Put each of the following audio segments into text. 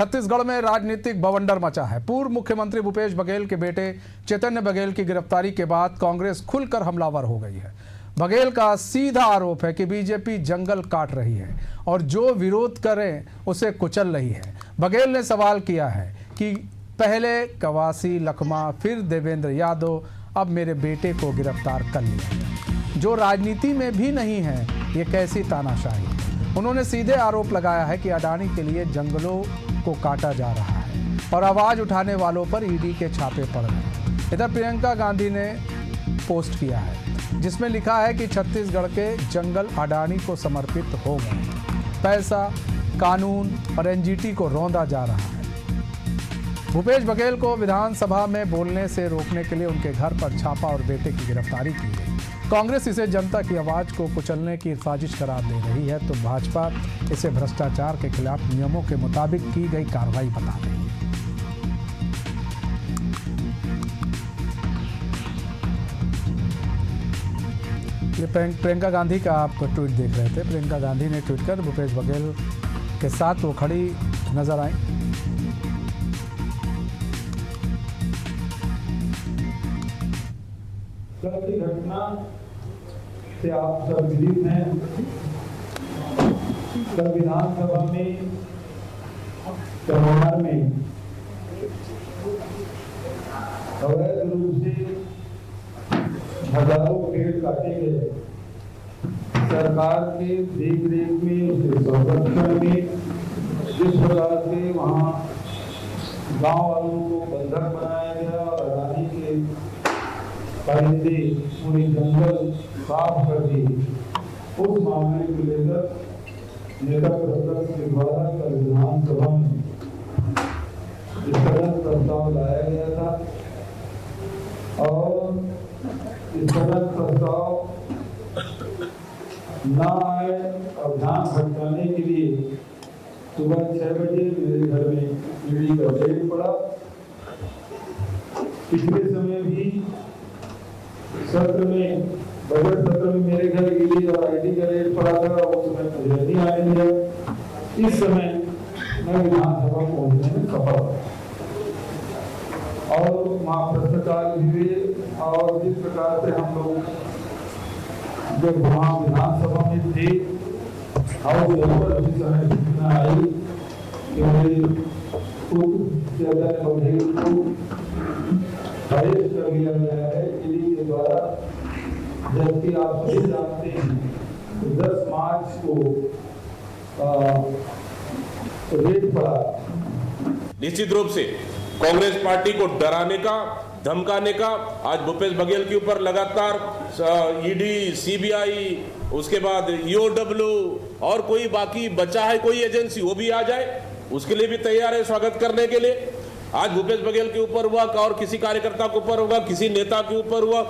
छत्तीसगढ़ में राजनीतिक बवंडर मचा है। पूर्व मुख्यमंत्री भूपेश बघेल के बेटे चैतन्य बघेल की गिरफ्तारी के बाद कांग्रेस खुलकर हमलावर हो गई है। बघेल का सीधा आरोप है कि बीजेपी जंगल काट रही है और जो विरोध करें उसे कुचल रही है। बघेल ने सवाल किया है कि पहले कवासी लखमा, फिर देवेंद्र यादव, अब मेरे बेटे को गिरफ्तार कर लिया। जो राजनीति में भी नहीं है, ये कैसी तानाशाही। उन्होंने सीधे आरोप लगाया है कि अडानी के लिए जंगलों को काटा जा रहा है और आवाज उठाने वालों पर ईडी के छापे पड़ रहे हैं। इधर प्रियंका गांधी ने पोस्ट किया है जिसमें लिखा है कि छत्तीसगढ़ के जंगल अडानी को समर्पित हो गए। पैसा, कानून और एनजीटी को रौंदा जा रहा है। भूपेश बघेल को विधानसभा में बोलने से रोकने के लिए उनके घर पर छापा और बेटे की गिरफ्तारी की गई। कांग्रेस इसे जनता की आवाज को कुचलने की साजिश करार दे रही है तो भाजपा इसे भ्रष्टाचार के खिलाफ नियमों के मुताबिक की गई कार्रवाई बता रही है। ये प्रियंका गांधी का आप ट्वीट देख रहे थे। प्रियंका गांधी ने ट्वीट कर भूपेश बघेल के साथ वो खड़ी नजर आई। कल की घटना से आप सब विदित हैं। कल विधानसभा में त्योहार में अवैध रूप से हजारों पेड़ काटे गए। सरकार के देख रेख में, उसके संरक्षण में जिस प्रकार से वहाँ गांव वालों को बंधक बनाया गया और अडानी के परिंदे पूरे जंगल साफ कर दिए, उस मामले को लेकर नेता प्रतिपक्ष के द्वारा कल विधानसभा में स्थगन प्रस्ताव लाया गया था और स्थगन प्रस्ताव न आए और ध्यान भटकाने के लिए सुबह 6 बजे मेरे घर में ईडी का रेड पड़ा। पिछले समय भी सत्र में, बजट सत्र में मेरे घर ईडी और आईटी का रेड पड़ा था, उस समय मुझे नहीं आने दिया। इस समय मैं विधानसभा पहुंचने में सफल और वहाँ भ्रष्टाचार भी हुए और जिस प्रकार से हम लोग जब वहाँ विधानसभा में थे, हाउस मेंबर उसी समय सूचना आई कि मेरे पुत्र बघेल को अरेस्ट कर लिया गया है ईडी के द्वारा। जबकि आप सभी जानते हैं कि 10 मार्च को रेड पड़ा। निश्चित रूप से कांग्रेस पार्टी को डराने का, धमकाने का आज भूपेश बघेल के ऊपर लगातार ईडी, सीबीआई, उसके बाद ईओडब्ल्यू और कोई बाकी बचा है कोई एजेंसी, वो भी आ जाए, उसके लिए भी तैयार है स्वागत करने के लिए। आज भूपेश बघेल के ऊपर हुआ और किसी कार्यकर्ता के ऊपर होगा, किसी नेता के ऊपर हुआ।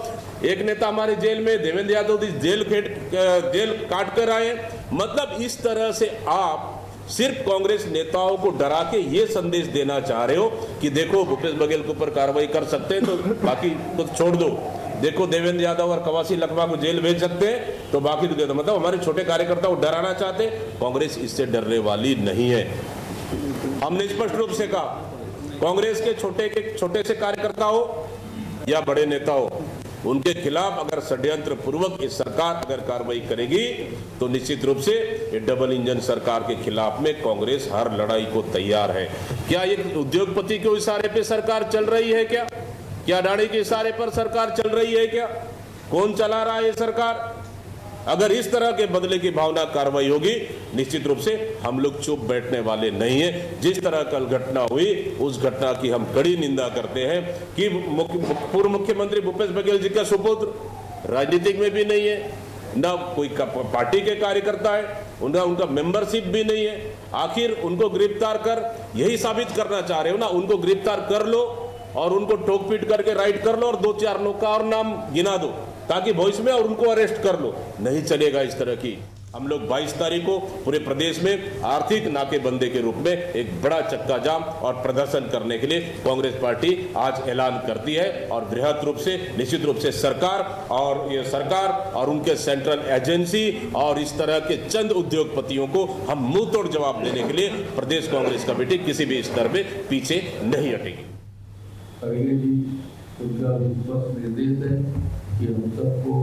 एक नेता हमारे जेल में, देवेंद्र यादव जेल काट कर आए। मतलब इस तरह से आप सिर्फ कांग्रेस नेताओं को डरा के ये संदेश देना चाह रहे हो कि देखो भूपेश बघेल के ऊपर कार्रवाई कर सकते हैं तो बाकी तो छोड़ दो। देखो देवेंद्र यादव और कवासी लखमा को जेल भेज सकते हैं तो बाकी तो दे दो। मतलब हमारे छोटे कार्यकर्ता को डराना चाहते। कांग्रेस इससे डरने वाली नहीं है। हमने स्पष्ट रूप से कहा, कांग्रेस के छोटे से कार्यकर्ता हो या बड़े नेता हो, उनके खिलाफ अगर षड्यंत्र पूर्वक इस सरकार अगर कार्रवाई करेगी तो निश्चित रूप से ये डबल इंजन सरकार के खिलाफ में कांग्रेस हर लड़ाई को तैयार है। क्या ये उद्योगपति के इशारे पे सरकार चल रही है? क्या अडानी के इशारे पर सरकार चल रही है? क्या कौन चला रहा है ये सरकार? अगर इस तरह के बदले की भावना कार्रवाई होगी, निश्चित रूप से हम लोग चुप बैठने वाले नहीं है। जिस तरह कल घटना हुई, उस घटना की हम कड़ी निंदा करते हैं कि पूर्व मुख्यमंत्री भूपेश बघेल जी का सुपुत्र राजनीतिक में भी नहीं है, ना कोई पार्टी के कार्यकर्ता है, उनका मेंबरशिप भी नहीं है। आखिर उनको गिरफ्तार कर यही साबित करना चाह रहे हो ना, उनको गिरफ्तार कर लो और उनको ठोक पीट करके राइट कर लो और 2-4 लोग का और नाम गिना दो ताकि भविष्य में और उनको अरेस्ट कर लो। नहीं चलेगा इस तरह की हम लोग 22 तारीख को पूरे प्रदेश में आर्थिक नाकेबंदी के रूप में एक बड़ा चक्का जाम और प्रदर्शन करने के लिए कांग्रेस पार्टी आज ऐलान करती है और बृहद रूप से निश्चित रूप से सरकार और उनके सेंट्रल एजेंसी और इस तरह के चंद उद्योगपतियों को हम मुंह तोड़ जवाब देने के लिए प्रदेश कांग्रेस कमेटी किसी भी स्तर पे पीछे नहीं हटेगी। खड़गे जी उनका स्पष्ट निर्देश है कि हम सबको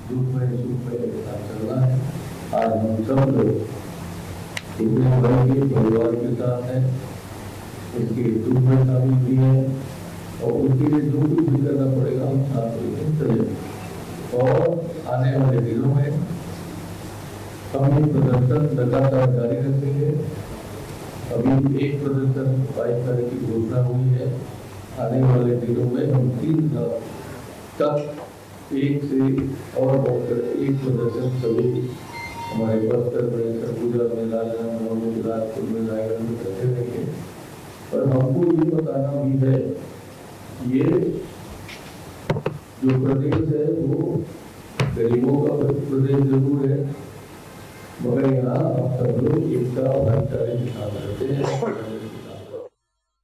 दुख में एक साथ चलना है। आज हम सब लोग इतने बड़े परिवार के साथ हैं, उसके दुख में शामिल भी है और उसके लिए जो कुछ भी करना पड़ेगा हम साथ मिलकर चलेंगे। और आने वाले दिनों में हम ये प्रदर्शन लगातार जारी रखेंगे। अभी एक प्रदर्शन 22 तारीख की घोषणा हुई है। आने वाले दिनों में हम 3 तक एक से और बढ़कर एक प्रदर्शन सभी हमारे बस्तर में, सरगुजा में, राजनांदगांव में, राजपुर में, रायगढ़ में करते रहेंगे। पर हमको ये बताना भी है, ये जो प्रदेश है वो गरीबों का प्रदेश जरूर है, मगर यहाँ हम सब लोग एकता और भाईचारे के साथ रहते हैं।